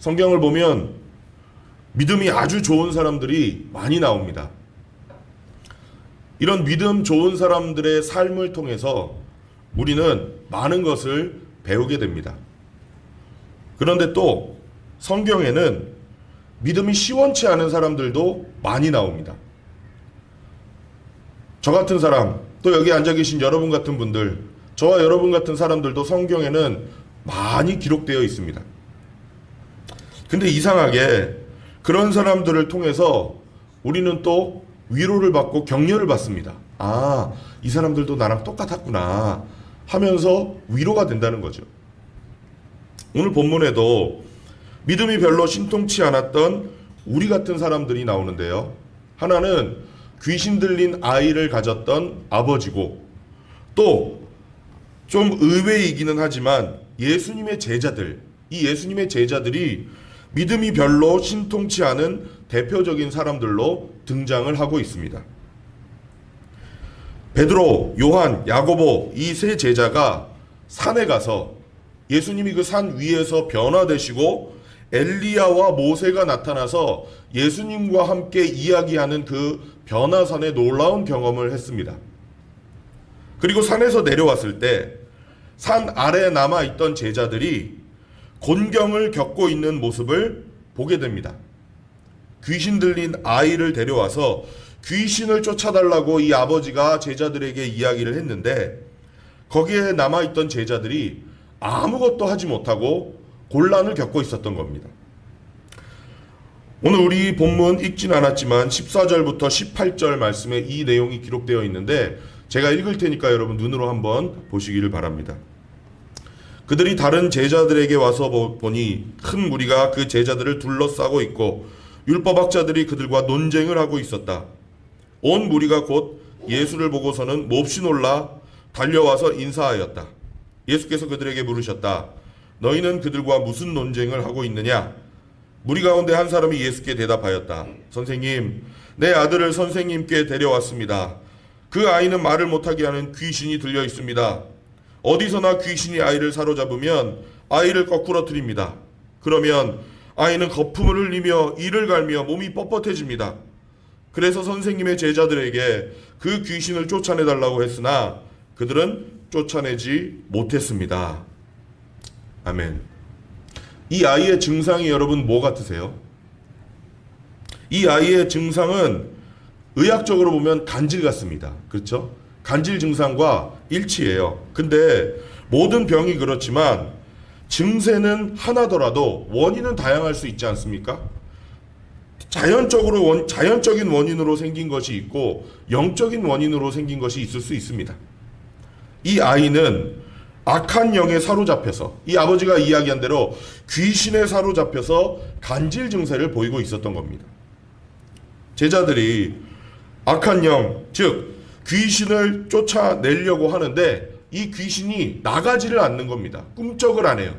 성경을 보면 믿음이 아주 좋은 사람들이 많이 나옵니다. 이런 믿음 좋은 사람들의 삶을 통해서 우리는 많은 것을 배우게 됩니다. 그런데 또 성경에는 믿음이 시원치 않은 사람들도 많이 나옵니다. 저 같은 사람, 또 여기 앉아 계신 여러분 같은 분들, 저와 여러분 같은 사람들도 성경에는 많이 기록되어 있습니다. 근데 이상하게 그런 사람들을 통해서 우리는 또 위로를 받고 격려를 받습니다. 아, 이 사람들도 나랑 똑같았구나 하면서 위로가 된다는 거죠. 오늘 본문에도 믿음이 별로 신통치 않았던 우리 같은 사람들이 나오는데요. 하나는 귀신 들린 아이를 가졌던 아버지고, 또 좀 의외이기는 하지만 예수님의 제자들, 이 예수님의 제자들이 믿음이 별로 신통치 않은 대표적인 사람들로 등장을 하고 있습니다. 베드로, 요한, 야고보 이 세 제자가 산에 가서 예수님이 그 산 위에서 변화되시고 엘리야와 모세가 나타나서 예수님과 함께 이야기하는 그 변화산의 놀라운 경험을 했습니다. 그리고 산에서 내려왔을 때 산 아래에 남아있던 제자들이 곤경을 겪고 있는 모습을 보게 됩니다. 귀신 들린 아이를 데려와서 귀신을 쫓아달라고 이 아버지가 제자들에게 이야기를 했는데, 거기에 남아있던 제자들이 아무것도 하지 못하고 곤란을 겪고 있었던 겁니다. 오늘 우리 본문 읽진 않았지만 14절부터 18절 말씀에 이 내용이 기록되어 있는데 제가 읽을 테니까 여러분 눈으로 한번 보시기를 바랍니다. 그들이 다른 제자들에게 와서 보니 큰 무리가 그 제자들을 둘러싸고 있고 율법학자들이 그들과 논쟁을 하고 있었다. 온 무리가 곧 예수를 보고서는 몹시 놀라 달려와서 인사하였다. 예수께서 그들에게 물으셨다. 너희는 그들과 무슨 논쟁을 하고 있느냐? 무리 가운데 한 사람이 예수께 대답하였다. 선생님, 내 아들을 선생님께 데려왔습니다. 그 아이는 말을 못하게 하는 귀신이 들려 있습니다. 어디서나 귀신이 아이를 사로잡으면 아이를 거꾸러뜨립니다. 그러면 아이는 거품을 흘리며 이를 갈며 몸이 뻣뻣해집니다. 그래서 선생님의 제자들에게 그 귀신을 쫓아내달라고 했으나 그들은 쫓아내지 못했습니다. 아멘. 이 아이의 증상이 여러분 뭐 같으세요? 이 아이의 증상은 의학적으로 보면 간질 같습니다. 그렇죠? 간질 증상과 일치해요. 근데 모든 병이 그렇지만 증세는 하나더라도 원인은 다양할 수 있지 않습니까? 자연적인 원인으로 생긴 것이 있고 영적인 원인으로 생긴 것이 있을 수 있습니다. 이 아이는 악한 영에 사로잡혀서, 이 아버지가 이야기한 대로 귀신에 사로잡혀서 간질 증세를 보이고 있었던 겁니다. 제자들이 악한 영, 즉 귀신을 쫓아내려고 하는데 이 귀신이 나가지를 않는 겁니다. 꿈쩍을 안 해요.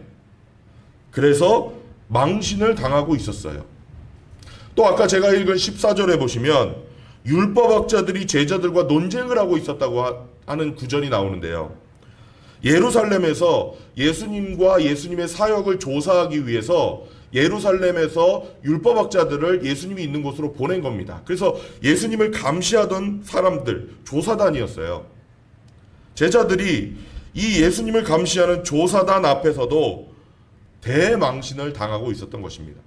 그래서 망신을 당하고 있었어요. 또 아까 제가 읽은 14절에 보시면 율법학자들이 제자들과 논쟁을 하고 있었다고 하는 구절이 나오는데요. 예루살렘에서 예수님과 예수님의 사역을 조사하기 위해서 예루살렘에서 율법학자들을 예수님이 있는 곳으로 보낸 겁니다. 그래서 예수님을 감시하던 사람들, 조사단이었어요. 제자들이 이 예수님을 감시하는 조사단 앞에서도 대망신을 당하고 있었던 것입니다.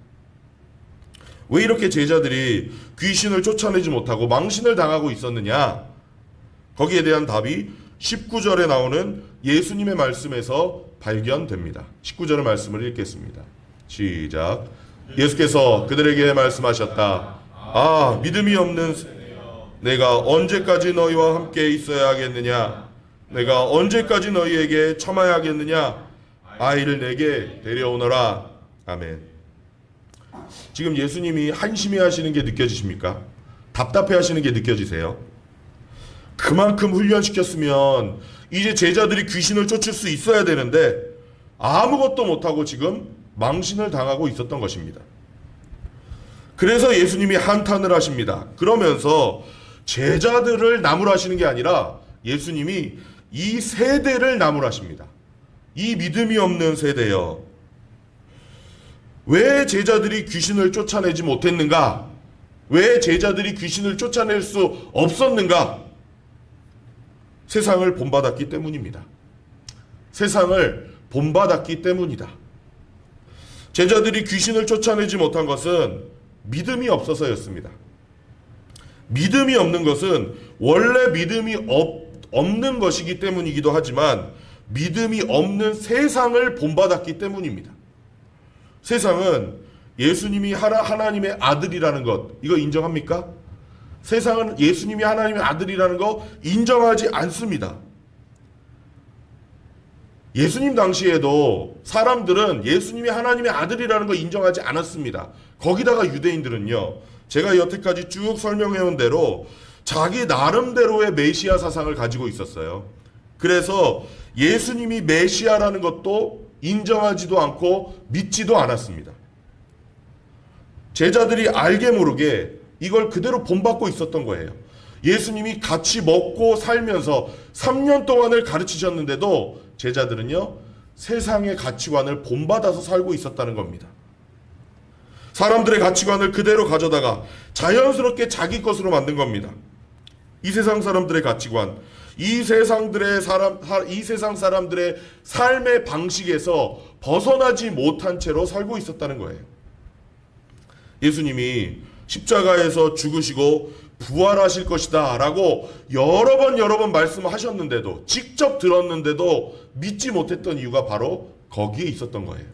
왜 이렇게 제자들이 귀신을 쫓아내지 못하고 망신을 당하고 있었느냐? 거기에 대한 답이 19절에 나오는 예수님의 말씀에서 발견됩니다. 19절의 말씀을 읽겠습니다. 시작. 예수께서 그들에게 말씀하셨다. 아, 믿음이 없는 내가 언제까지 너희와 함께 있어야 하겠느냐? 내가 언제까지 너희에게 참아야겠느냐? 아이를 내게 데려오너라. 아멘. 지금 예수님이 한심해 하시는 게 느껴지십니까? 답답해 하시는 게 느껴지세요? 그만큼 훈련시켰으면 이제 제자들이 귀신을 쫓을 수 있어야 되는데 아무것도 못하고 지금 망신을 당하고 있었던 것입니다. 그래서 예수님이 한탄을 하십니다. 그러면서 제자들을 나무라시는 게 아니라 예수님이 이 세대를 나무라십니다. 이 믿음이 없는 세대여. 왜 제자들이 귀신을 쫓아내지 못했는가? 왜 제자들이 귀신을 쫓아낼 수 없었는가? 세상을 본받았기 때문입니다. 세상을 본받았기 때문이다. 제자들이 귀신을 쫓아내지 못한 것은 믿음이 없어서였습니다. 믿음이 없는 것은 원래 믿음이 없는 것이기 때문이기도 하지만 믿음이 없는 세상을 본받았기 때문입니다. 세상은 예수님이 하나님의 아들이라는 것, 이거 인정합니까? 세상은 예수님이 하나님의 아들이라는 거 인정하지 않습니다. 예수님 당시에도 사람들은 예수님이 하나님의 아들이라는 거 인정하지 않았습니다. 거기다가 유대인들은요, 제가 여태까지 쭉 설명해온 대로 자기 나름대로의 메시아 사상을 가지고 있었어요. 그래서 예수님이 메시아라는 것도 인정하지도 않고 믿지도 않았습니다. 제자들이 알게 모르게 이걸 그대로 본받고 있었던 거예요. 예수님이 같이 먹고 살면서 3년 동안을 가르치셨는데도 제자들은요, 세상의 가치관을 본받아서 살고 있었다는 겁니다. 사람들의 가치관을 그대로 가져다가 자연스럽게 자기 것으로 만든 겁니다. 이 세상 사람들의 가치관, 이 세상 사람들의 삶의 방식에서 벗어나지 못한 채로 살고 있었다는 거예요. 예수님이 십자가에서 죽으시고 부활하실 것이다 라고 여러 번 말씀하셨는데도, 직접 들었는데도 믿지 못했던 이유가 바로 거기에 있었던 거예요.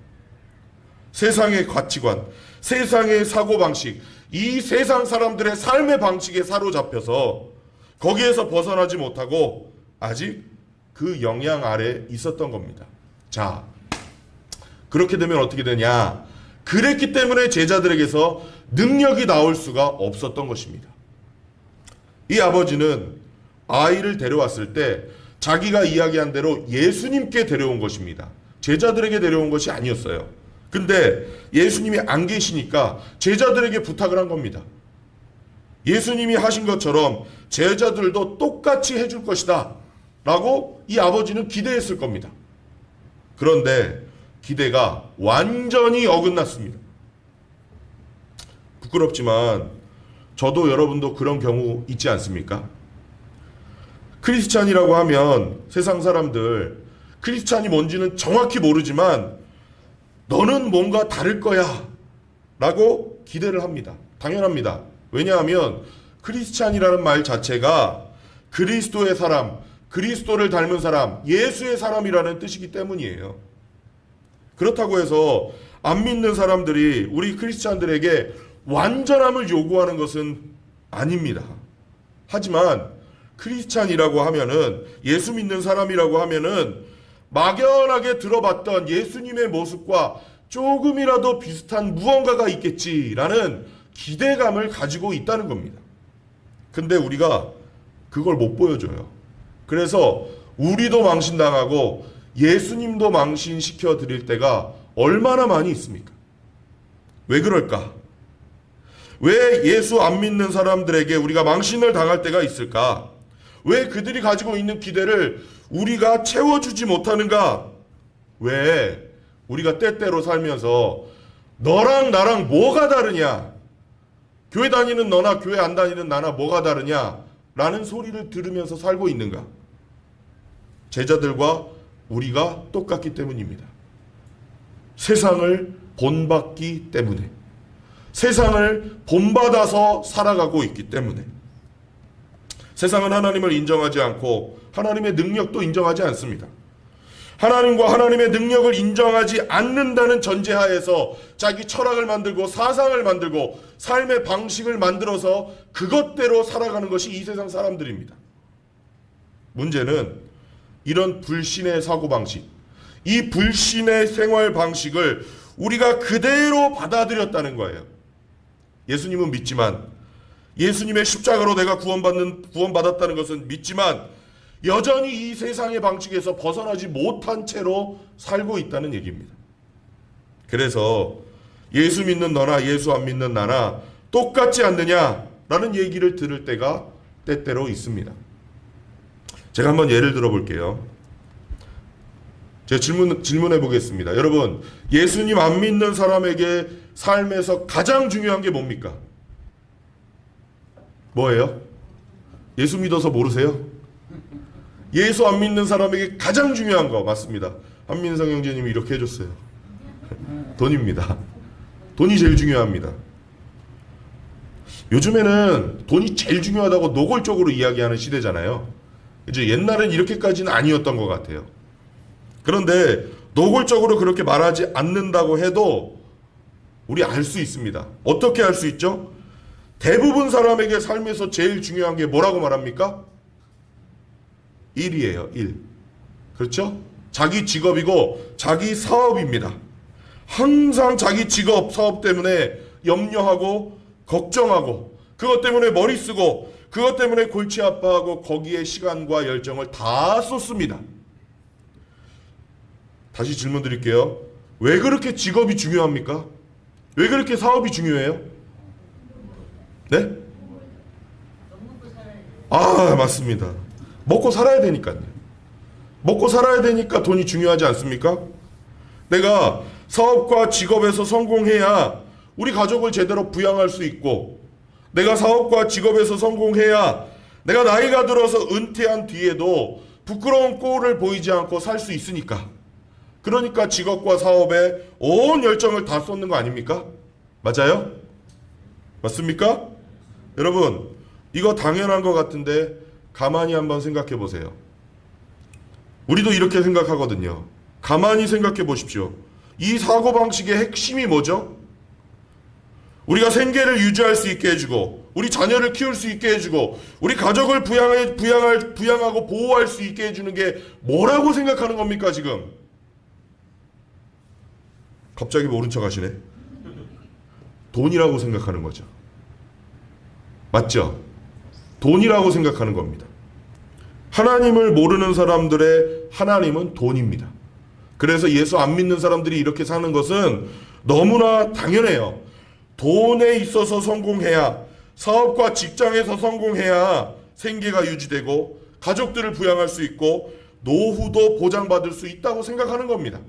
세상의 가치관, 세상의 사고방식, 이 세상 사람들의 삶의 방식에 사로잡혀서 거기에서 벗어나지 못하고 아직 그 영향 아래 있었던 겁니다. 자, 그렇게 되면 어떻게 되냐? 그랬기 때문에 제자들에게서 능력이 나올 수가 없었던 것입니다. 이 아버지는 아이를 데려왔을 때 자기가 이야기한 대로 예수님께 데려온 것입니다. 제자들에게 데려온 것이 아니었어요. 근데 예수님이 안 계시니까 제자들에게 부탁을 한 겁니다. 예수님이 하신 것처럼 제자들도 똑같이 해줄 것이다 라고 이 아버지는 기대했을 겁니다. 그런데 기대가 완전히 어긋났습니다. 부끄럽지만 저도 여러분도 그런 경우 있지 않습니까? 크리스찬이라고 하면 세상 사람들 크리스찬이 뭔지는 정확히 모르지만 너는 뭔가 다를 거야 라고 기대를 합니다. 당연합니다. 왜냐하면 크리스찬이라는 말 자체가 그리스도의 사람, 그리스도를 닮은 사람, 예수의 사람이라는 뜻이기 때문이에요. 그렇다고 해서 안 믿는 사람들이 우리 크리스찬들에게 완전함을 요구하는 것은 아닙니다. 하지만 크리스찬이라고 하면은, 예수 믿는 사람이라고 하면은 막연하게 들어봤던 예수님의 모습과 조금이라도 비슷한 무언가가 있겠지라는 기대감을 가지고 있다는 겁니다. 근데 우리가 그걸 못 보여줘요. 그래서 우리도 망신당하고 예수님도 망신시켜 드릴 때가 얼마나 많이 있습니까? 왜 그럴까? 왜 예수 안 믿는 사람들에게 우리가 망신을 당할 때가 있을까? 왜 그들이 가지고 있는 기대를 우리가 채워주지 못하는가? 왜 우리가 때때로 살면서 너랑 나랑 뭐가 다르냐? 교회 다니는 너나 교회 안 다니는 나나 뭐가 다르냐? 라는 소리를 들으면서 살고 있는가? 제자들과 우리가 똑같기 때문입니다. 세상을 본받기 때문에, 세상을 본받아서 살아가고 있기 때문에. 세상은 하나님을 인정하지 않고 하나님의 능력도 인정하지 않습니다. 하나님과 하나님의 능력을 인정하지 않는다는 전제하에서 자기 철학을 만들고 사상을 만들고 삶의 방식을 만들어서 그것대로 살아가는 것이 이 세상 사람들입니다. 문제는 이런 불신의 사고방식, 이 불신의 생활 방식을 우리가 그대로 받아들였다는 거예요. 예수님은 믿지만, 예수님의 십자가로 내가 구원받았다는 것은 믿지만 여전히 이 세상의 방식에서 벗어나지 못한 채로 살고 있다는 얘기입니다. 그래서 예수 믿는 너나 예수 안 믿는 나나 똑같지 않느냐라는 얘기를 들을 때가 때때로 있습니다. 제가 한번 예를 들어 볼게요. 제가 질문해 보겠습니다. 여러분, 예수님 안 믿는 사람에게 삶에서 가장 중요한 게 뭡니까? 뭐예요? 예수 믿어서 모르세요? 예수 안 믿는 사람에게 가장 중요한 거 맞습니다. 한민성 형제님이 이렇게 해줬어요. 돈입니다. 돈이 제일 중요합니다. 요즘에는 돈이 제일 중요하다고 노골적으로 이야기하는 시대잖아요. 이제 옛날엔 이렇게까지는 아니었던 것 같아요. 그런데 노골적으로 그렇게 말하지 않는다고 해도 우리 알 수 있습니다. 어떻게 알 수 있죠? 대부분 사람에게 삶에서 제일 중요한 게 뭐라고 말합니까? 일이에요. 일. 그렇죠? 자기 직업이고 자기 사업입니다. 항상 자기 직업, 사업 때문에 염려하고 걱정하고 그것 때문에 머리 쓰고 그것 때문에 골치 아파하고 거기에 시간과 열정을 다 쏟습니다. 다시 질문 드릴게요. 왜 그렇게 직업이 중요합니까? 왜 그렇게 사업이 중요해요? 네? 아, 맞습니다. 먹고 살아야 되니까요. 먹고 살아야 되니까 돈이 중요하지 않습니까? 내가 사업과 직업에서 성공해야 우리 가족을 제대로 부양할 수 있고, 내가 사업과 직업에서 성공해야 내가 나이가 들어서 은퇴한 뒤에도 부끄러운 꼴을 보이지 않고 살 수 있으니까. 그러니까 직업과 사업에 온 열정을 다 쏟는 거 아닙니까? 맞아요? 맞습니까? 여러분, 이거 당연한 것 같은데 가만히 한번 생각해 보세요. 우리도 이렇게 생각하거든요. 가만히 생각해 보십시오. 이 사고방식의 핵심이 뭐죠? 우리가 생계를 유지할 수 있게 해주고, 우리 자녀를 키울 수 있게 해주고, 우리 가족을 부양하고 보호할 수 있게 해주는 게 뭐라고 생각하는 겁니까, 지금? 갑자기 모른 척 하시네. 돈이라고 생각하는 거죠. 맞죠? 돈이라고 생각하는 겁니다. 하나님을 모르는 사람들의 하나님은 돈입니다. 그래서 예수 안 믿는 사람들이 이렇게 사는 것은 너무나 당연해요. 돈에 있어서 성공해야, 사업과 직장에서 성공해야 생계가 유지되고 가족들을 부양할 수 있고 노후도 보장받을 수 있다고 생각하는 겁니다.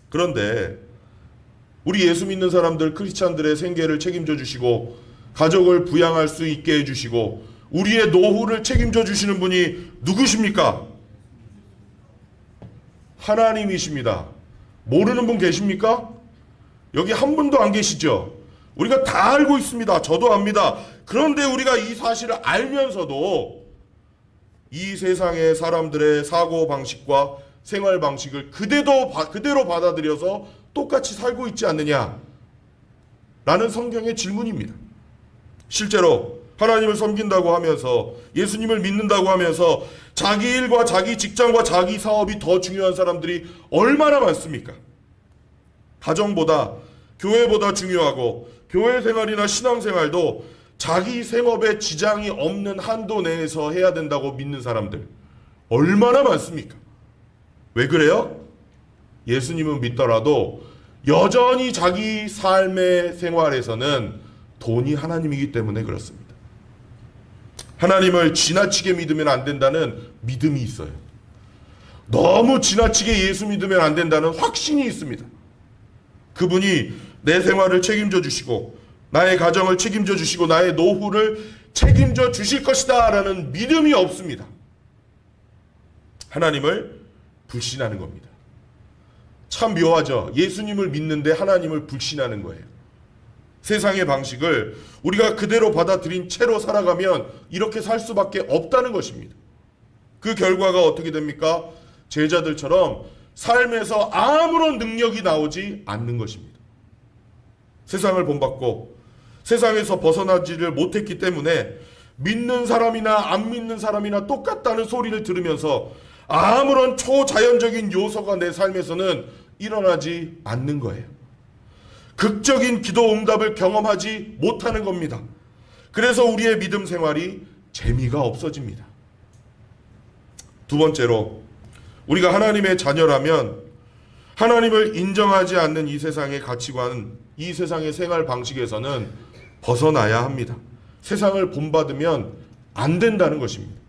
그런데 우리 예수 믿는 사람들, 크리스찬들의 생계를 책임져 주시고 가족을 부양할 수 있게 해주시고 우리의 노후를 책임져 주시는 분이 누구십니까? 하나님이십니다. 모르는 분 계십니까? 여기 한 분도 안 계시죠? 우리가 다 알고 있습니다. 저도 압니다. 그런데 우리가 이 사실을 알면서도 이 세상의 사람들의 사고방식과 생활방식을 그대로 받아들여서 똑같이 살고 있지 않느냐? 라는 성경의 질문입니다. 실제로 하나님을 섬긴다고 하면서 예수님을 믿는다고 하면서 자기 일과 자기 직장과 자기 사업이 더 중요한 사람들이 얼마나 많습니까? 가정보다 교회보다 중요하고 교회 생활이나 신앙생활도 자기 생업에 지장이 없는 한도 내에서 해야 된다고 믿는 사람들 얼마나 많습니까? 왜 그래요? 예수님은 믿더라도 여전히 자기 삶의 생활에서는 돈이 하나님이기 때문에 그렇습니다. 하나님을 지나치게 믿으면 안 된다는 믿음이 있어요. 너무 지나치게 예수 믿으면 안 된다는 확신이 있습니다. 그분이 내 생활을 책임져 주시고 나의 가정을 책임져 주시고 나의 노후를 책임져 주실 것이다 라는 믿음이 없습니다. 하나님을 불신하는 겁니다. 참 묘하죠. 예수님을 믿는데 하나님을 불신하는 거예요. 세상의 방식을 우리가 그대로 받아들인 채로 살아가면 이렇게 살 수밖에 없다는 것입니다. 그 결과가 어떻게 됩니까? 제자들처럼 삶에서 아무런 능력이 나오지 않는 것입니다. 세상을 본받고 세상에서 벗어나지를 못했기 때문에 믿는 사람이나 안 믿는 사람이나 똑같다는 소리를 들으면서 아무런 초자연적인 요소가 내 삶에서는 일어나지 않는 거예요. 극적인 기도 응답을 경험하지 못하는 겁니다. 그래서 우리의 믿음 생활이 재미가 없어집니다. 두 번째로, 우리가 하나님의 자녀라면 하나님을 인정하지 않는 이 세상의 가치관, 이 세상의 생활 방식에서는 벗어나야 합니다. 세상을 본받으면 안 된다는 것입니다.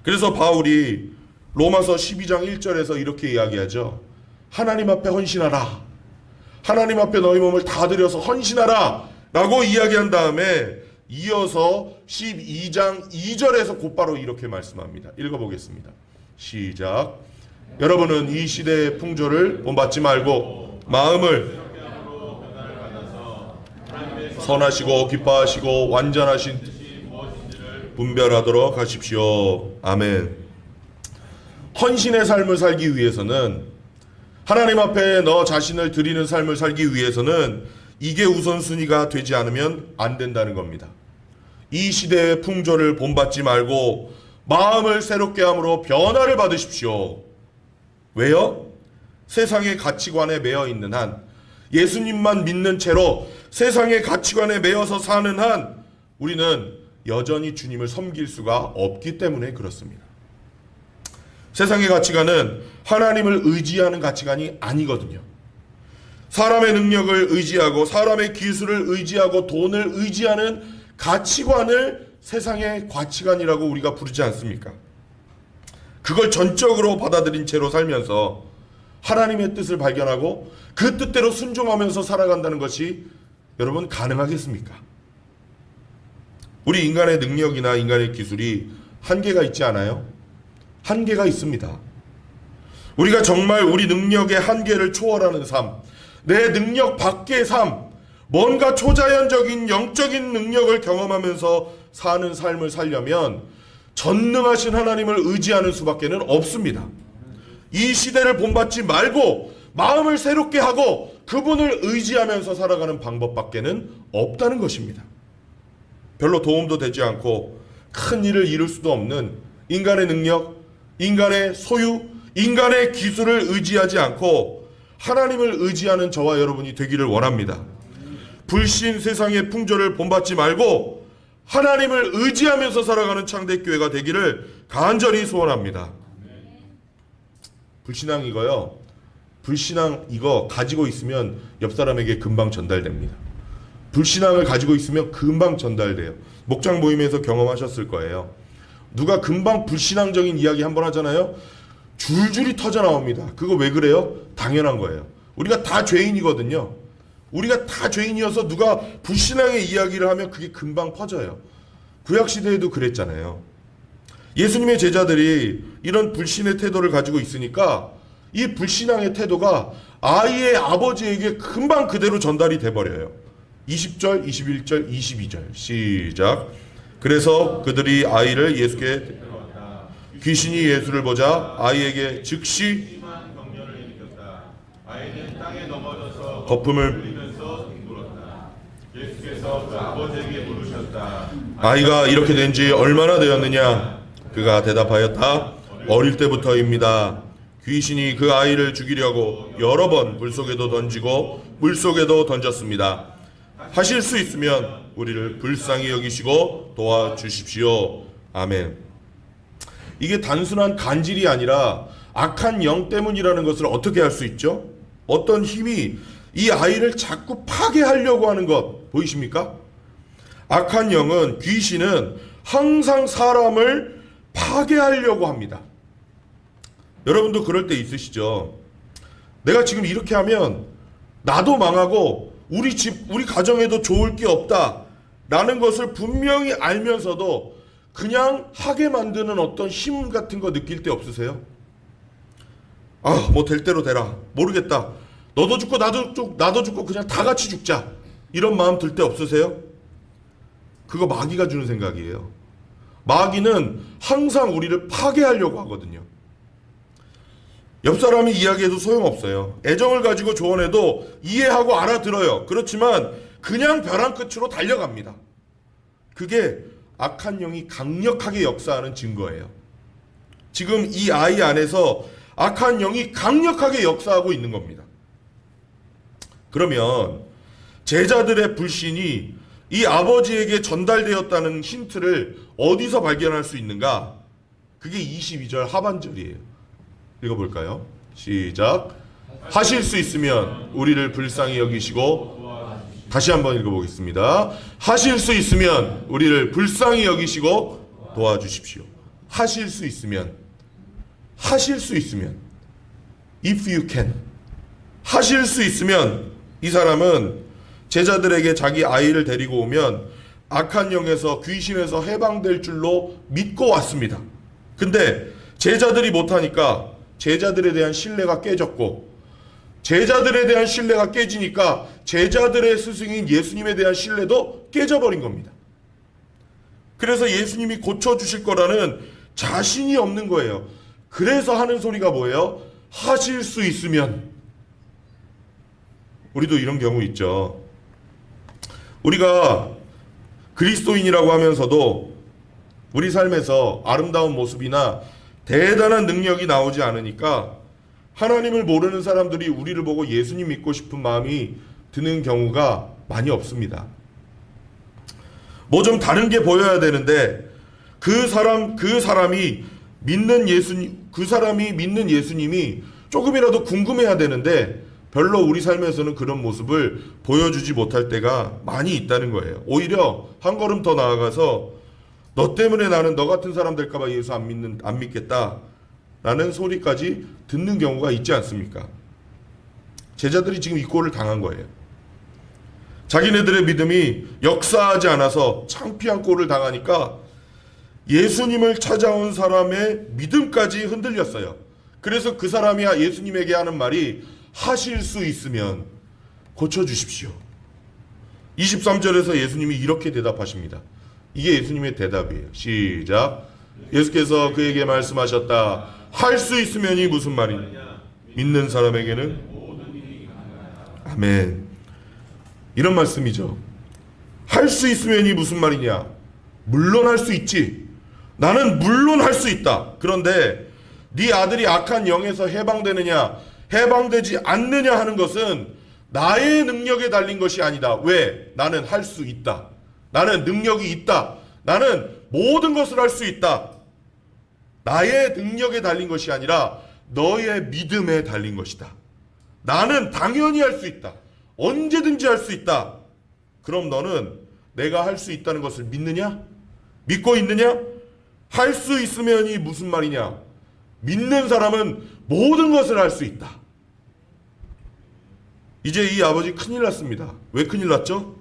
그래서 바울이 로마서 12장 1절에서 이렇게 이야기하죠. 하나님 앞에 헌신하라. 하나님 앞에 너희 몸을 다 드려서 헌신하라 라고 이야기한 다음에 이어서 12장 2절에서 곧바로 이렇게 말씀합니다. 읽어보겠습니다. 시작. 여러분은 이 시대의 풍조를 본받지 말고 마음을 선하시고 기뻐하시고 완전하신 분별하도록 하십시오. 아멘. 헌신의 삶을 살기 위해서는, 하나님 앞에 너 자신을 드리는 삶을 살기 위해서는 이게 우선순위가 되지 않으면 안 된다는 겁니다. 이 시대의 풍조를 본받지 말고 마음을 새롭게 함으로 변화를 받으십시오. 왜요? 세상의 가치관에 매여 있는 한, 예수님만 믿는 채로 세상의 가치관에 매여서 사는 한 우리는 여전히 주님을 섬길 수가 없기 때문에 그렇습니다. 세상의 가치관은 하나님을 의지하는 가치관이 아니거든요. 사람의 능력을 의지하고 사람의 기술을 의지하고 돈을 의지하는 가치관을 세상의 가치관이라고 우리가 부르지 않습니까? 그걸 전적으로 받아들인 채로 살면서 하나님의 뜻을 발견하고 그 뜻대로 순종하면서 살아간다는 것이 여러분 가능하겠습니까? 우리 인간의 능력이나 인간의 기술이 한계가 있지 않아요? 한계가 있습니다. 우리가 정말 우리 능력의 한계를 초월하는 삶, 내 능력 밖의 삶, 뭔가 초자연적인 영적인 능력을 경험하면서 사는 삶을 살려면 전능하신 하나님을 의지하는 수밖에는 없습니다. 이 시대를 본받지 말고 마음을 새롭게 하고 그분을 의지하면서 살아가는 방법밖에는 없다는 것입니다. 별로 도움도 되지 않고 큰 일을 이룰 수도 없는 인간의 능력, 인간의 소유, 인간의 기술을 의지하지 않고 하나님을 의지하는 저와 여러분이 되기를 원합니다. 불신 세상의 풍조를 본받지 말고 하나님을 의지하면서 살아가는 창대교회가 되기를 간절히 소원합니다. 불신앙 이거요. 불신앙 이거 가지고 있으면 옆 사람에게 금방 전달됩니다. 불신앙을 가지고 있으면 금방 전달돼요. 목장 모임에서 경험하셨을 거예요. 누가 금방 불신앙적인 이야기 한번 하잖아요. 줄줄이 터져 나옵니다. 그거 왜 그래요? 당연한 거예요. 우리가 다 죄인이거든요. 우리가 다 죄인이어서 누가 불신앙의 이야기를 하면 그게 금방 퍼져요. 구약시대에도 그랬잖아요. 예수님의 제자들이 이런 불신의 태도를 가지고 있으니까 이 불신앙의 태도가 아이의 아버지에게 금방 그대로 전달이 돼버려요. 20절, 21절, 22절 시작. 그래서 그들이 아이를 예수께 귀신이 예수를 보자 아이에게 즉시 아이는 땅에 넘어져서 거품을 흘리면서 뒹굴었다. 예수께서 그 아버지에게 물으셨다. 아이가 이렇게 된 지 얼마나 되었느냐? 그가 대답하였다. 어릴 때부터입니다. 귀신이 그 아이를 죽이려고 여러 번 물속에도 던지고 물속에도 던졌습니다. 하실 수 있으면 우리를 불쌍히 여기시고 도와주십시오. 아멘. 이게 단순한 간질이 아니라 악한 영 때문이라는 것을 어떻게 알 수 있죠? 어떤 힘이 이 아이를 자꾸 파괴하려고 하는 것 보이십니까? 악한 영은, 귀신은 항상 사람을 파괴하려고 합니다. 여러분도 그럴 때 있으시죠? 내가 지금 이렇게 하면 나도 망하고 우리 집, 우리 가정에도 좋을 게 없다 라는 것을 분명히 알면서도 그냥 하게 만드는 어떤 힘 같은 거 느낄 때 없으세요? 아, 뭐 될 대로 되라. 모르겠다. 너도 죽고 나도 죽고 그냥 다 같이 죽자. 이런 마음 들 때 없으세요? 그거 마귀가 주는 생각이에요. 마귀는 항상 우리를 파괴하려고 하거든요. 옆 사람이 이야기해도 소용없어요. 애정을 가지고 조언해도 이해하고 알아들어요. 그렇지만 그냥 벼랑 끝으로 달려갑니다. 그게 악한 영이 강력하게 역사하는 증거예요. 지금 이 아이 안에서 악한 영이 강력하게 역사하고 있는 겁니다. 그러면 제자들의 불신이 이 아버지에게 전달되었다는 힌트를 어디서 발견할 수 있는가? 그게 22절 하반절이에요. 읽어볼까요? 시작. 하실 수 있으면 우리를 불쌍히 여기시고, 다시 한번 읽어보겠습니다. 하실 수 있으면 우리를 불쌍히 여기시고 도와주십시오. 하실 수 있으면. 하실 수 있으면, if you can, 하실 수 있으면 이 사람은 제자들에게 자기 아이를 데리고 오면 악한 영에서, 귀신에서 해방될 줄로 믿고 왔습니다. 근데 제자들이 못하니까 제자들에 대한 신뢰가 깨졌고, 제자들에 대한 신뢰가 깨지니까 제자들의 스승인 예수님에 대한 신뢰도 깨져버린 겁니다. 그래서 예수님이 고쳐주실 거라는 자신이 없는 거예요. 그래서 하는 소리가 뭐예요? 하실 수 있으면. 우리도 이런 경우 있죠. 우리가 그리스도인이라고 하면서도 우리 삶에서 아름다운 모습이나 대단한 능력이 나오지 않으니까 하나님을 모르는 사람들이 우리를 보고 예수님 믿고 싶은 마음이 드는 경우가 많이 없습니다. 뭐 좀 다른 게 보여야 되는데 그 사람이 믿는 예수님이 조금이라도 궁금해야 되는데 별로 우리 삶에서는 그런 모습을 보여주지 못할 때가 많이 있다는 거예요. 오히려 한 걸음 더 나아가서 너 때문에 나는 너 같은 사람 될까 봐 예수 안 믿겠다 라는 소리까지 듣는 경우가 있지 않습니까? 제자들이 지금 이 꼴을 당한 거예요. 자기네들의 믿음이 역사하지 않아서 창피한 꼴을 당하니까 예수님을 찾아온 사람의 믿음까지 흔들렸어요. 그래서 그 사람이 예수님에게 하는 말이 하실 수 있으면 고쳐주십시오. 23절에서 예수님이 이렇게 대답하십니다. 이게 예수님의 대답이에요. 시작. 예수께서 그에게 말씀하셨다. 할 수 있으면이 무슨 말이냐? 믿는 사람에게는 아멘. 이런 말씀이죠. 할 수 있으면이 무슨 말이냐? 물론 할 수 있지. 나는 물론 할 수 있다. 그런데 네 아들이 악한 영에서 해방되느냐 해방되지 않느냐 하는 것은 나의 능력에 달린 것이 아니다. 왜? 나는 할 수 있다. 나는 능력이 있다. 나는 모든 것을 할 수 있다. 나의 능력에 달린 것이 아니라 너의 믿음에 달린 것이다. 나는 당연히 할 수 있다. 언제든지 할 수 있다. 그럼 너는 내가 할 수 있다는 것을 믿느냐? 믿고 있느냐? 할 수 있으면이 무슨 말이냐? 믿는 사람은 모든 것을 할 수 있다. 이제 이 아버지 큰일 났습니다. 왜 큰일 났죠?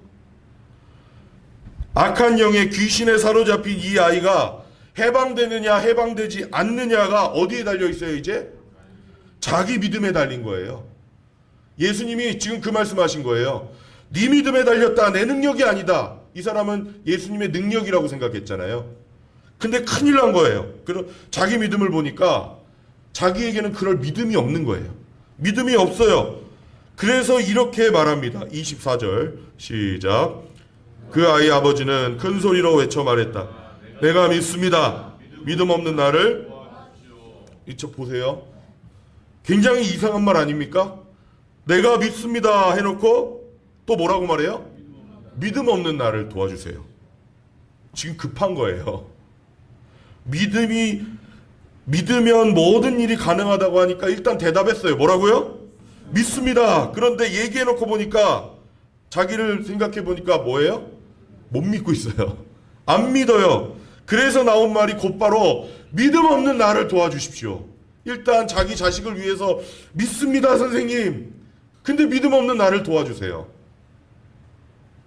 악한 영의 귀신에 사로잡힌 이 아이가 해방되느냐 해방되지 않느냐가 어디에 달려 있어요? 이제 자기 믿음에 달린 거예요. 예수님이 지금 그 말씀하신 거예요. 네 믿음에 달렸다. 내 능력이 아니다. 이 사람은 예수님의 능력이라고 생각했잖아요. 근데 큰일 난 거예요. 그럼 자기 믿음을 보니까 자기에게는 그럴 믿음이 없는 거예요. 믿음이 없어요. 그래서 이렇게 말합니다. 24절 시작. 그 아이 아버지는 큰 소리로 외쳐 말했다. 내가 믿습니다. 믿음 없는 나를 이쪽 보세요. 굉장히 이상한 말 아닙니까? 내가 믿습니다 해놓고 또 뭐라고 말해요? 믿음 없는 나를 도와주세요. 지금 급한 거예요. 믿으면 모든 일이 가능하다고 하니까 일단 대답했어요. 뭐라고요? 믿습니다. 그런데 얘기해놓고 보니까 자기를 생각해 보니까 뭐예요? 못 믿고 있어요. 안 믿어요. 그래서 나온 말이 곧바로 믿음 없는 나를 도와주십시오. 일단 자기 자식을 위해서 믿습니다 선생님. 근데 믿음 없는 나를 도와주세요.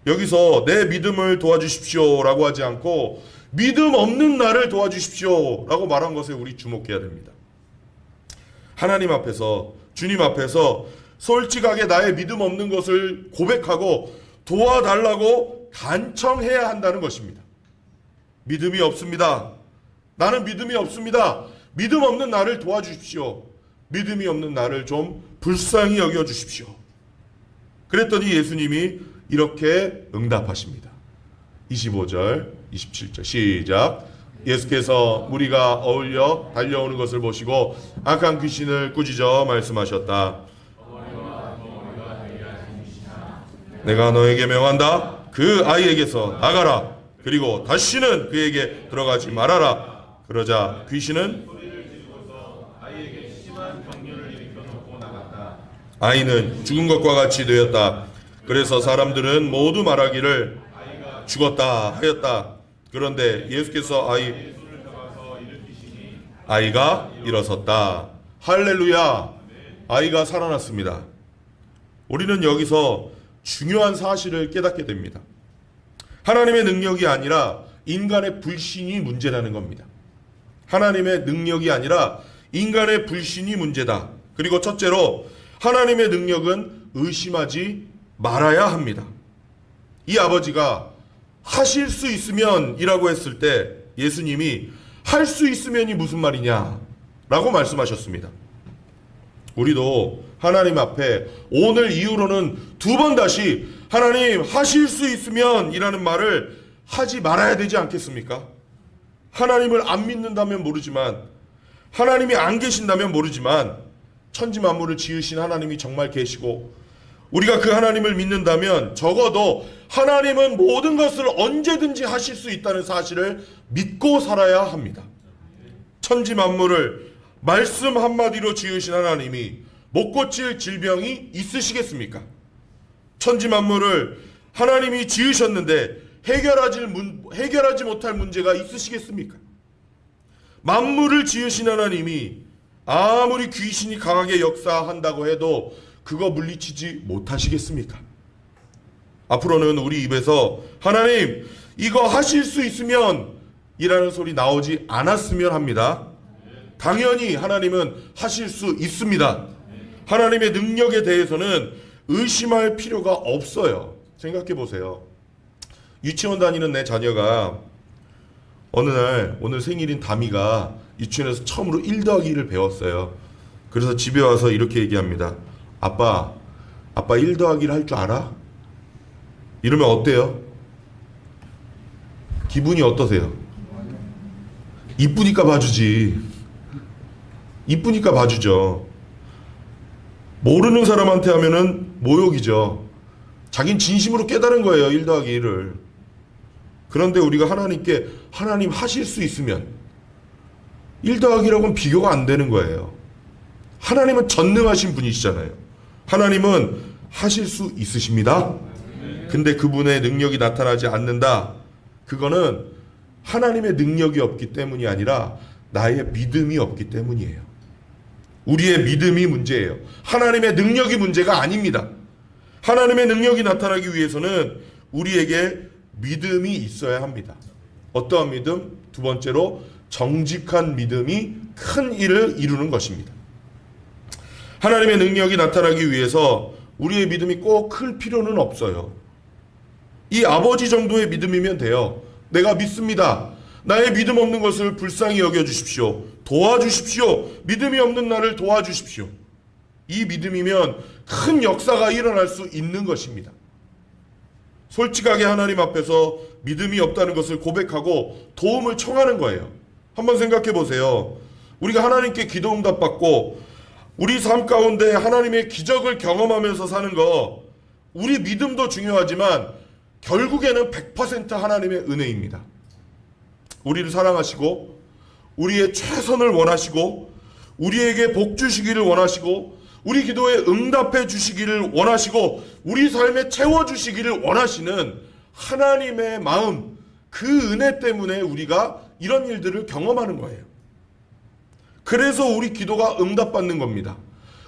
여기서 내 믿음을 도와주십시오 라고 하지 않고 믿음 없는 나를 도와주십시오 라고 말한 것에 우리 주목해야 됩니다. 하나님 앞에서, 주님 앞에서 솔직하게 나의 믿음 없는 것을 고백하고 도와달라고 간청해야 한다는 것입니다. 믿음이 없습니다. 나는 믿음이 없습니다. 믿음 없는 나를 도와주십시오. 믿음이 없는 나를 좀 불쌍히 여겨주십시오. 그랬더니 예수님이 이렇게 응답하십니다. 25절, 27절 시작. 예수께서 무리가 어울려 달려오는 것을 보시고 악한 귀신을 꾸짖어 말씀하셨다. 내가 너에게 명한다. 그 아이에게서 나가라. 그리고 다시는 그에게 들어가지 말아라. 그러자 귀신은 아이는 죽은 것과 같이 되었다. 그래서 사람들은 모두 말하기를 죽었다 하였다. 그런데 예수께서 아이가 일어섰다. 할렐루야. 아이가 살아났습니다. 우리는 여기서 중요한 사실을 깨닫게 됩니다. 하나님의 능력이 아니라 인간의 불신이 문제라는 겁니다. 하나님의 능력이 아니라 인간의 불신이 문제다. 그리고 첫째로 하나님의 능력은 의심하지 말아야 합니다. 이 아버지가 하실 수 있으면 이라고 했을 때 예수님이 할 수 있으면이 무슨 말이냐 라고 말씀하셨습니다. 우리도 하나님 앞에 오늘 이후로는 두 번 다시 하나님 하실 수 있으면 이라는 말을 하지 말아야 되지 않겠습니까? 하나님을 안 믿는다면 모르지만, 하나님이 안 계신다면 모르지만, 천지 만물을 지으신 하나님이 정말 계시고 우리가 그 하나님을 믿는다면 적어도 하나님은 모든 것을 언제든지 하실 수 있다는 사실을 믿고 살아야 합니다. 천지 만물을 말씀 한마디로 지으신 하나님이 못 고칠 질병이 있으시겠습니까? 천지 만물을 하나님이 지으셨는데 해결하지 못할 문제가 있으시겠습니까? 만물을 지으신 하나님이 아무리 귀신이 강하게 역사한다고 해도 그거 물리치지 못하시겠습니까? 앞으로는 우리 입에서 하나님 이거 하실 수 있으면 이라는 소리 나오지 않았으면 합니다. 당연히 하나님은 하실 수 있습니다. 하나님의 능력에 대해서는 의심할 필요가 없어요. 생각해 보세요. 유치원 다니는 내 자녀가 어느 날 오늘 생일인 다미가 유치원에서 처음으로 1 더하기 1을 배웠어요. 그래서 집에 와서 이렇게 얘기합니다. 아빠 1 더하기를 할 줄 알아? 이러면 어때요? 기분이 어떠세요? 이쁘니까 봐주지. 이쁘니까 봐주죠. 모르는 사람한테 하면은 모욕이죠. 자긴 진심으로 깨달은 거예요. 1 더하기 1을. 그런데 우리가 하나님께 하나님 하실 수 있으면 1 더하기라고는 비교가 안 되는 거예요. 하나님은 전능하신 분이시잖아요. 하나님은 하실 수 있으십니다. 근데 그분의 능력이 나타나지 않는다. 그거는 하나님의 능력이 없기 때문이 아니라 나의 믿음이 없기 때문이에요. 우리의 믿음이 문제예요. 하나님의 능력이 문제가 아닙니다. 하나님의 능력이 나타나기 위해서는 우리에게 믿음이 있어야 합니다. 어떠한 믿음? 두 번째로 정직한 믿음이 큰 일을 이루는 것입니다. 하나님의 능력이 나타나기 위해서 우리의 믿음이 꼭 클 필요는 없어요. 이 아버지 정도의 믿음이면 돼요. 내가 믿습니다. 나의 믿음 없는 것을 불쌍히 여겨주십시오. 도와주십시오. 믿음이 없는 나를 도와주십시오. 이 믿음이면 큰 역사가 일어날 수 있는 것입니다. 솔직하게 하나님 앞에서 믿음이 없다는 것을 고백하고 도움을 청하는 거예요. 한번 생각해 보세요. 우리가 하나님께 기도 응답 받고 우리 삶 가운데 하나님의 기적을 경험하면서 사는 거, 우리 믿음도 중요하지만 결국에는 100% 하나님의 은혜입니다. 우리를 사랑하시고 우리의 최선을 원하시고 우리에게 복 주시기를 원하시고 우리 기도에 응답해 주시기를 원하시고 우리 삶에 채워주시기를 원하시는 하나님의 마음, 그 은혜 때문에 우리가 이런 일들을 경험하는 거예요. 그래서 우리 기도가 응답받는 겁니다.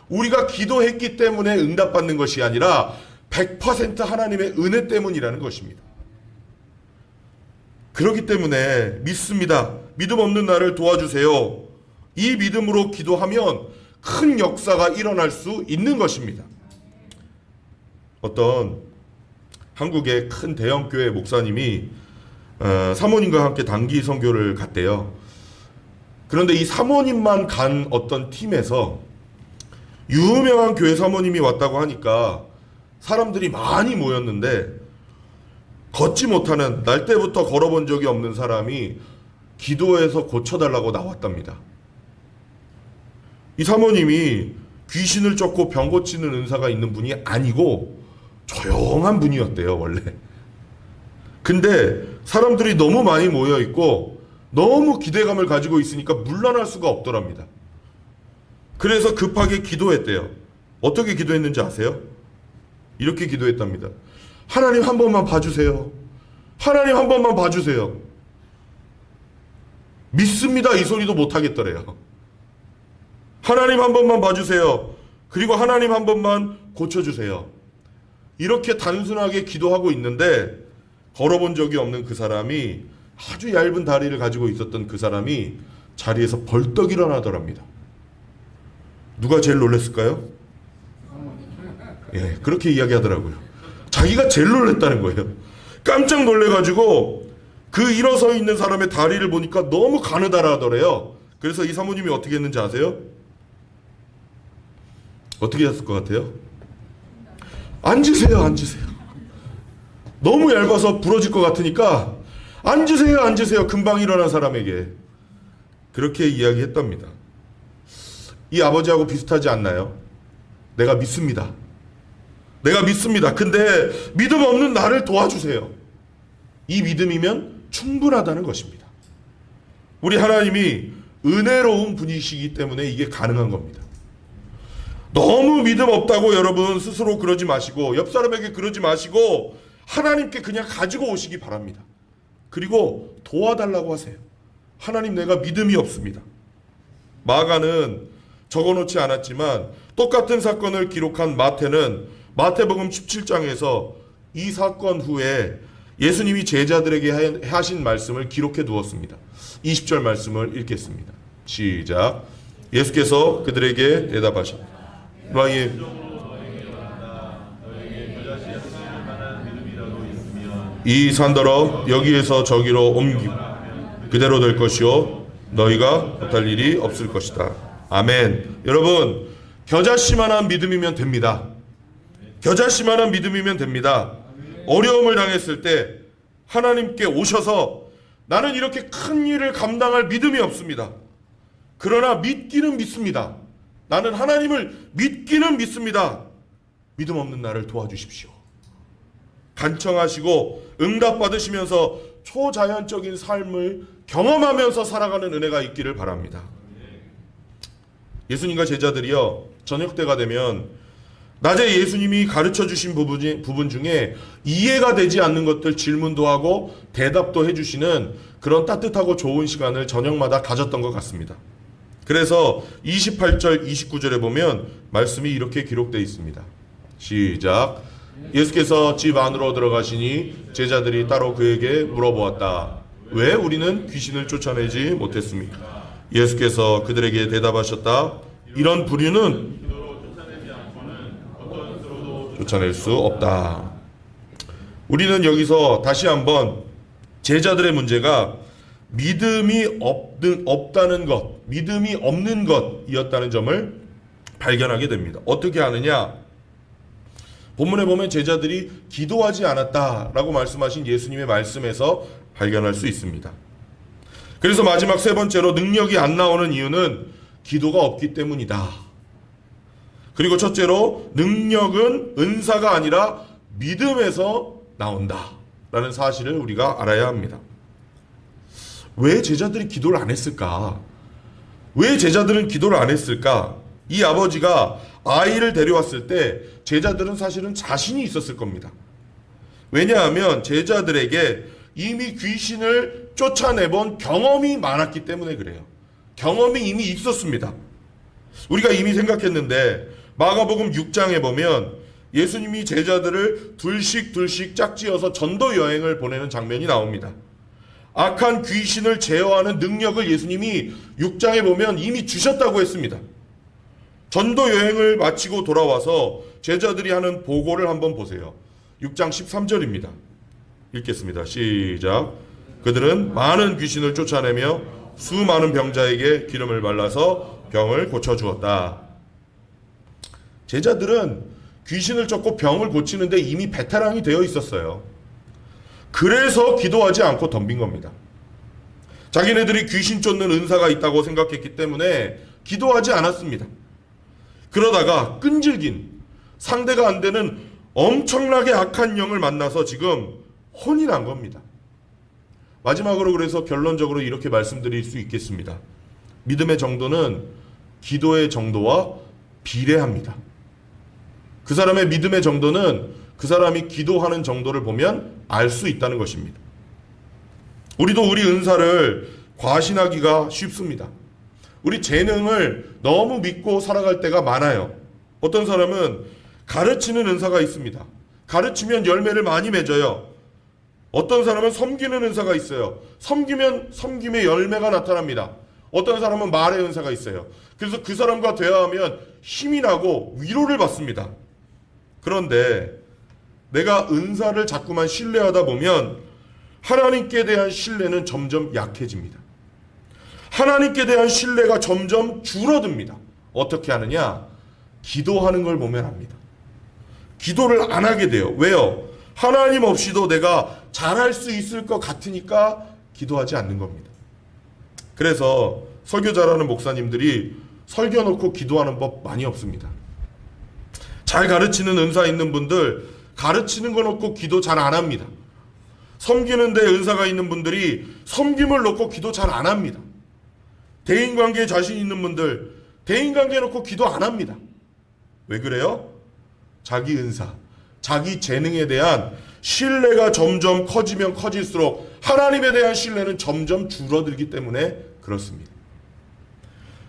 우리가 기도했기 때문에 응답받는 것이 아니라 100% 하나님의 은혜 때문이라는 것입니다. 그렇기 때문에 믿습니다. 믿음 없는 나를 도와주세요. 이 믿음으로 기도하면 큰 역사가 일어날 수 있는 것입니다. 어떤 한국의 큰 대형교회 목사님이 사모님과 함께 단기 선교를 갔대요. 그런데 이 사모님만 간 어떤 팀에서 유명한 교회 사모님이 왔다고 하니까 사람들이 많이 모였는데 걷지 못하는, 날 때부터 걸어본 적이 없는 사람이 기도해서 고쳐달라고 나왔답니다. 이 사모님이 귀신을 쫓고 병 고치는 은사가 있는 분이 아니고 조용한 분이었대요, 원래. 근데 사람들이 너무 많이 모여있고 너무 기대감을 가지고 있으니까 물러날 수가 없더랍니다. 그래서 급하게 기도했대요. 어떻게 기도했는지 아세요? 이렇게 기도했답니다. 하나님 한 번만 봐주세요. 하나님 한 번만 봐주세요. 믿습니다 이 소리도 못하겠더래요. 하나님 한 번만 봐주세요. 그리고 하나님 한 번만 고쳐주세요. 이렇게 단순하게 기도하고 있는데 걸어본 적이 없는 그 사람이, 아주 얇은 다리를 가지고 있었던 그 사람이 자리에서 벌떡 일어나더랍니다. 누가 제일 놀랐을까요? 예, 그렇게 이야기하더라고요. 자기가 제일 놀랐다는 거예요. 깜짝 놀래가지고 그 일어서 있는 사람의 다리를 보니까 너무 가느다라더래요. 그래서 이 사모님이 어떻게 했는지 아세요? 어떻게 했을 것 같아요? 앉으세요, 앉으세요. 너무 얇아서 부러질 것 같으니까 앉으세요, 앉으세요. 금방 일어난 사람에게 그렇게 이야기했답니다. 이 아버지하고 비슷하지 않나요? 내가 믿습니다. 내가 믿습니다. 근데 믿음 없는 나를 도와주세요. 이 믿음이면 충분하다는 것입니다. 우리 하나님이 은혜로운 분이시기 때문에 이게 가능한 겁니다. 너무 믿음 없다고 여러분 스스로 그러지 마시고, 옆 사람에게 그러지 마시고 하나님께 그냥 가지고 오시기 바랍니다. 그리고 도와달라고 하세요. 하나님, 내가 믿음이 없습니다. 마가는 적어놓지 않았지만 똑같은 사건을 기록한 마태는 마태복음 17장에서 이 사건 후에 예수님이 제자들에게 하신 말씀을 기록해 두었습니다. 20절 말씀을 읽겠습니다. 시작. 예수께서 그들에게 대답하셨다. 너희 이 산더러 여기에서 저기로 옮기고 그대로 될 것이요 너희가 못할 일이 없을 것이다. 아멘. 여러분, 겨자씨만한 믿음이면 됩니다. 겨자씨만한 믿음이면 됩니다. 어려움을 당했을 때 하나님께 오셔서 나는 이렇게 큰 일을 감당할 믿음이 없습니다. 그러나 믿기는 믿습니다. 나는 하나님을 믿기는 믿습니다. 믿음 없는 나를 도와주십시오. 간청하시고 응답받으시면서 초자연적인 삶을 경험하면서 살아가는 은혜가 있기를 바랍니다. 예수님과 제자들이요, 저녁 때가 되면 낮에 예수님이 가르쳐 주신 부분 중에 이해가 되지 않는 것들 질문도 하고 대답도 해주시는 그런 따뜻하고 좋은 시간을 저녁마다 가졌던 것 같습니다. 그래서 28절 29절에 보면 말씀이 이렇게 기록되어 있습니다. 시작. 예수께서 집 안으로 들어가시니 제자들이 따로 그에게 물어보았다. 왜 우리는 귀신을 쫓아내지 못했습니까? 예수께서 그들에게 대답하셨다. 이런 부류는 쫓아낼 수 없다. 우리는 여기서 다시 한번 제자들의 문제가 믿음이 없다는 것, 믿음이 없는 것이었다는 점을 발견하게 됩니다. 어떻게 하느냐? 본문에 보면 제자들이 기도하지 않았다라고 말씀하신 예수님의 말씀에서 발견할 수 있습니다. 그래서 마지막 세 번째로 능력이 안 나오는 이유는 기도가 없기 때문이다. 그리고 첫째로 능력은 은사가 아니라 믿음에서 나온다라는 사실을 우리가 알아야 합니다. 왜 제자들이 기도를 안 했을까? 왜 제자들은 기도를 안 했을까? 이 아버지가 아이를 데려왔을 때 제자들은 사실은 자신이 있었을 겁니다. 왜냐하면 제자들에게 이미 귀신을 쫓아내본 경험이 많았기 때문에 그래요. 경험이 이미 있었습니다. 우리가 이미 생각했는데 마가복음 6장에 보면 예수님이 제자들을 둘씩 짝지어서 전도 여행을 보내는 장면이 나옵니다. 악한 귀신을 제어하는 능력을 예수님이 6장에 보면 이미 주셨다고 했습니다. 전도 여행을 마치고 돌아와서 제자들이 하는 보고를 한번 보세요. 6장 13절입니다. 읽겠습니다. 시작. 그들은 많은 귀신을 쫓아내며 수많은 병자에게 기름을 발라서 병을 고쳐주었다. 제자들은 귀신을 쫓고 병을 고치는데 이미 베테랑이 되어 있었어요. 그래서 기도하지 않고 덤빈 겁니다. 자기네들이 귀신 쫓는 은사가 있다고 생각했기 때문에 기도하지 않았습니다. 그러다가 끈질긴 상대가 안 되는 엄청나게 악한 영을 만나서 지금 혼이 난 겁니다. 마지막으로 그래서 결론적으로 이렇게 말씀드릴 수 있겠습니다. 믿음의 정도는 기도의 정도와 비례합니다. 그 사람의 믿음의 정도는 그 사람이 기도하는 정도를 보면 알 수 있다는 것입니다. 우리도 우리 은사를 과신하기가 쉽습니다. 우리 재능을 너무 믿고 살아갈 때가 많아요. 어떤 사람은 가르치는 은사가 있습니다. 가르치면 열매를 많이 맺어요. 어떤 사람은 섬기는 은사가 있어요. 섬기면 섬김의 열매가 나타납니다. 어떤 사람은 말의 은사가 있어요. 그래서 그 사람과 대화하면 힘이 나고 위로를 받습니다. 그런데 내가 은사를 자꾸만 신뢰하다 보면 하나님께 대한 신뢰는 점점 약해집니다. 하나님께 대한 신뢰가 점점 줄어듭니다. 어떻게 하느냐? 기도하는 걸 보면 합니다. 기도를 안 하게 돼요. 왜요? 하나님 없이도 내가 잘할 수 있을 것 같으니까 기도하지 않는 겁니다. 그래서 설교 잘하는 목사님들이 설교 놓고 기도하는 법 많이 없습니다. 잘 가르치는 은사 있는 분들 가르치는 거 놓고 기도 잘 안 합니다. 섬기는 데 은사가 있는 분들이 섬김을 놓고 기도 잘 안 합니다. 대인관계에 자신 있는 분들 대인관계 놓고 기도 안 합니다. 왜 그래요? 자기 은사, 자기 재능에 대한 신뢰가 점점 커지면 커질수록 하나님에 대한 신뢰는 점점 줄어들기 때문에 그렇습니다.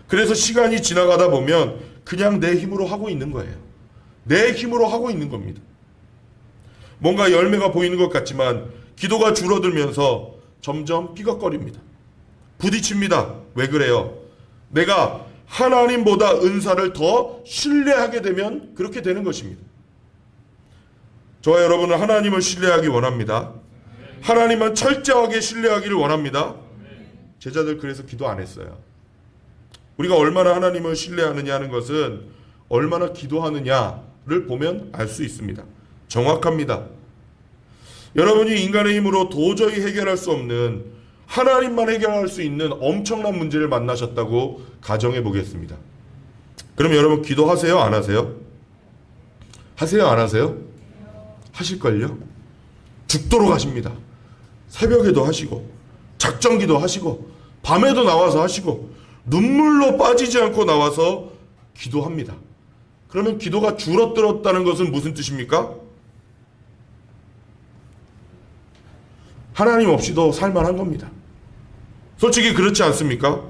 그래서 시간이 지나가다 보면 그냥 내 힘으로 하고 있는 거예요. 내 힘으로 하고 있는 겁니다. 뭔가 열매가 보이는 것 같지만 기도가 줄어들면서 점점 삐걱거립니다. 부딪힙니다. 왜 그래요? 내가 하나님보다 은사를 더 신뢰하게 되면 그렇게 되는 것입니다. 저와 여러분은 하나님을 신뢰하기 원합니다. 하나님만 철저하게 신뢰하기를 원합니다. 제자들 그래서 기도 안 했어요. 우리가 얼마나 하나님을 신뢰하느냐 하는 것은 얼마나 기도하느냐를 보면 알 수 있습니다. 정확합니다. 여러분이 인간의 힘으로 도저히 해결할 수 없는 하나님만 해결할 수 있는 엄청난 문제를 만나셨다고 가정해 보겠습니다. 그럼 여러분 기도하세요? 안 하세요? 하세요? 안 하세요? 하실걸요? 죽도록 하십니다. 새벽에도 하시고 작정기도 하시고 밤에도 나와서 하시고 눈물로 빠지지 않고 나와서 기도합니다. 그러면 기도가 줄어들었다는 것은 무슨 뜻입니까? 하나님 없이도 살만한 겁니다. 솔직히 그렇지 않습니까?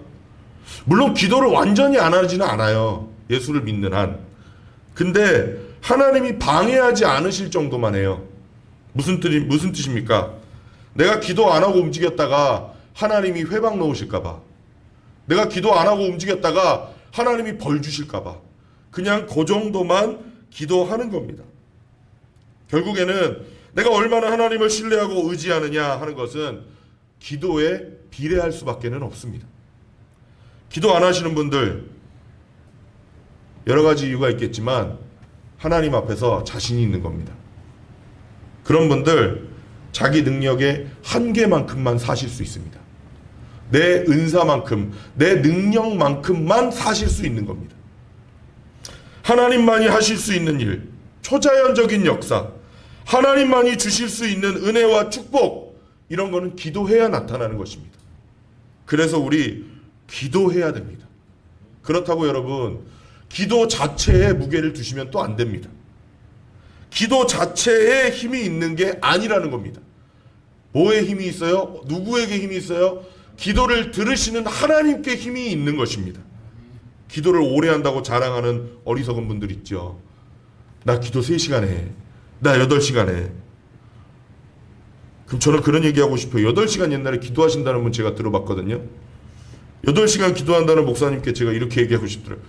물론 기도를 완전히 안 하지는 않아요. 예수를 믿는 한. 근데 하나님이 방해하지 않으실 정도만 해요. 무슨 뜻입니까? 내가 기도 안 하고 움직였다가 하나님이 회방 놓으실까 봐. 내가 기도 안 하고 움직였다가 하나님이 벌 주실까 봐. 그냥 그 정도만 기도하는 겁니다. 결국에는 내가 얼마나 하나님을 신뢰하고 의지하느냐 하는 것은 기도에 비례할 수밖에는 없습니다. 기도 안 하시는 분들 여러 가지 이유가 있겠지만 하나님 앞에서 자신이 있는 겁니다. 그런 분들 자기 능력의 한계만큼만 사실 수 있습니다. 내 은사만큼, 내 능력만큼만 사실 수 있는 겁니다. 하나님만이 하실 수 있는 일, 초자연적인 역사, 하나님만이 주실 수 있는 은혜와 축복, 이런 거는 기도해야 나타나는 것입니다. 그래서 우리 기도해야 됩니다. 그렇다고 여러분 기도 자체에 무게를 두시면 또 안 됩니다. 기도 자체에 힘이 있는 게 아니라는 겁니다. 뭐에 힘이 있어요? 누구에게 힘이 있어요? 기도를 들으시는 하나님께 힘이 있는 것입니다. 기도를 오래 한다고 자랑하는 어리석은 분들 있죠. 나 기도 3시간 해. 나 8시간 해. 그럼 저는 그런 얘기하고 싶어요. 8시간 옛날에 기도하신다는 분 제가 들어봤거든요. 8시간 기도한다는 목사님께 제가 이렇게 얘기하고 싶더라고요.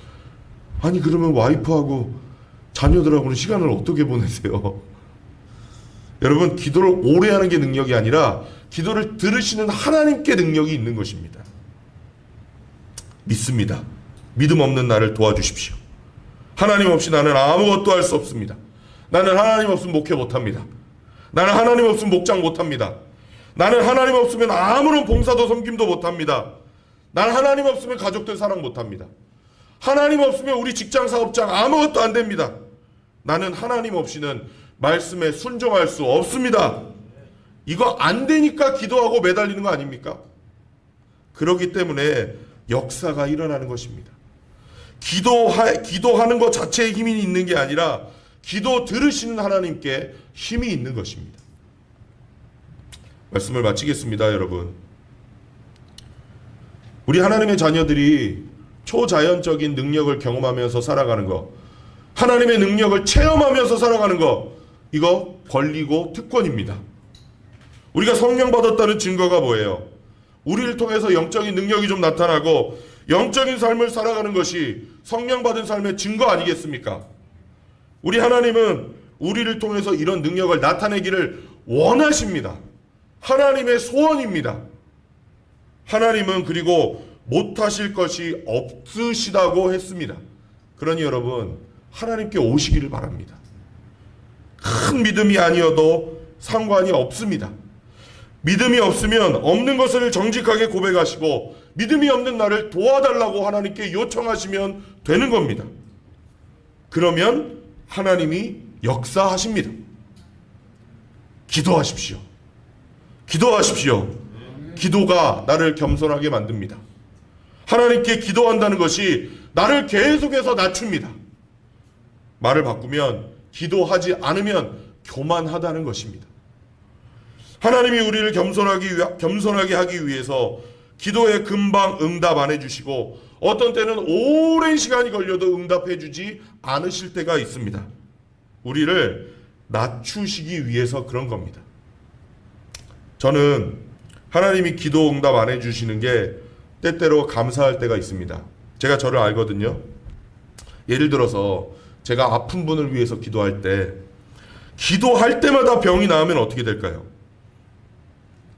아니 그러면 와이프하고 자녀들하고는 시간을 어떻게 보내세요? 여러분 기도를 오래 하는 게 능력이 아니라 기도를 들으시는 하나님께 능력이 있는 것입니다. 믿습니다. 믿음 없는 나를 도와주십시오. 하나님 없이 나는 아무것도 할 수 없습니다. 나는 하나님 없으면 목회 못합니다. 나는 하나님 없으면 목장 못합니다. 나는 하나님 없으면 아무런 봉사도 섬김도 못합니다. 나는 하나님 없으면 가족들 사랑 못합니다. 하나님 없으면 우리 직장 사업장 아무것도 안 됩니다. 나는 하나님 없이는 말씀에 순종할 수 없습니다. 이거 안 되니까 기도하고 매달리는 거 아닙니까? 그렇기 때문에 역사가 일어나는 것입니다. 기도하는 것 자체에 힘이 있는 게 아니라 기도 들으시는 하나님께 힘이 있는 것입니다. 말씀을 마치겠습니다, 여러분. 우리 하나님의 자녀들이 초자연적인 능력을 경험하면서 살아가는 거, 하나님의 능력을 체험하면서 살아가는 거, 이거 권리고 특권입니다. 우리가 성령 받았다는 증거가 뭐예요? 우리를 통해서 영적인 능력이 좀 나타나고 영적인 삶을 살아가는 것이 성령 받은 삶의 증거 아니겠습니까? 우리 하나님은 우리를 통해서 이런 능력을 나타내기를 원하십니다. 하나님의 소원입니다. 하나님은 그리고 못하실 것이 없으시다고 했습니다. 그러니 여러분, 하나님께 오시기를 바랍니다. 큰 믿음이 아니어도 상관이 없습니다. 믿음이 없으면 없는 것을 정직하게 고백하시고 믿음이 없는 나를 도와달라고 하나님께 요청하시면 되는 겁니다. 그러면 하나님이 역사하십니다. 기도하십시오. 기도하십시오. 기도가 나를 겸손하게 만듭니다. 하나님께 기도한다는 것이 나를 계속해서 낮춥니다. 말을 바꾸면 기도하지 않으면 교만하다는 것입니다. 하나님이 우리를 겸손하게 하기 위해서 기도에 금방 응답 안 해주시고 어떤 때는 오랜 시간이 걸려도 응답해 주지 않으실 때가 있습니다. 우리를 낮추시기 위해서 그런 겁니다. 저는 하나님이 기도 응답 안 해주시는 게 때때로 감사할 때가 있습니다. 제가 저를 알거든요. 예를 들어서 제가 아픈 분을 위해서 기도할 때마다 병이 나으면 어떻게 될까요?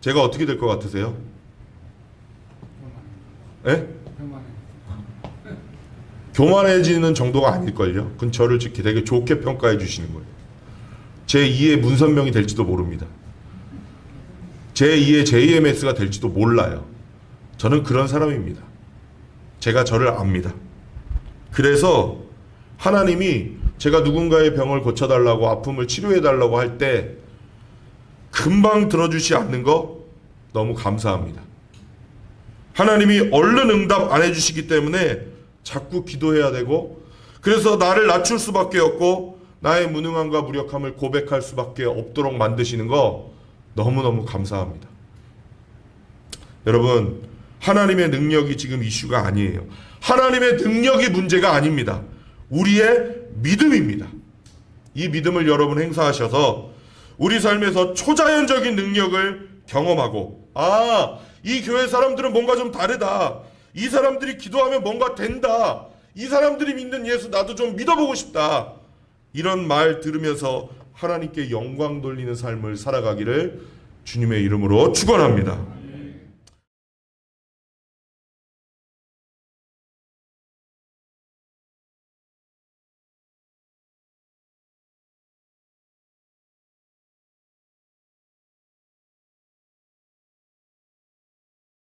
제가 어떻게 될 것 같으세요? 예? 교만해지는 정도가 아닐걸요. 그건 저를 되게 좋게 평가해 주시는 거예요. 제2의 문선명이 될지도 모릅니다. 제2의 JMS가 될지도 몰라요. 저는 그런 사람입니다. 제가 저를 압니다. 그래서 하나님이 제가 누군가의 병을 고쳐달라고 아픔을 치료해달라고 할 때 금방 들어주지 않는 거 너무 감사합니다. 하나님이 얼른 응답 안 해주시기 때문에 자꾸 기도해야 되고 그래서 나를 낮출 수밖에 없고 나의 무능함과 무력함을 고백할 수밖에 없도록 만드시는 거 너무너무 감사합니다. 여러분, 하나님의 능력이 지금 이슈가 아니에요. 하나님의 능력이 문제가 아닙니다. 우리의 믿음입니다. 이 믿음을 여러분 행사하셔서 우리 삶에서 초자연적인 능력을 경험하고 이 교회 사람들은 뭔가 좀 다르다. 이 사람들이 기도하면 뭔가 된다. 이 사람들이 믿는 예수 나도 좀 믿어보고 싶다. 이런 말 들으면서 하나님께 영광 돌리는 삶을 살아가기를 주님의 이름으로 축원합니다.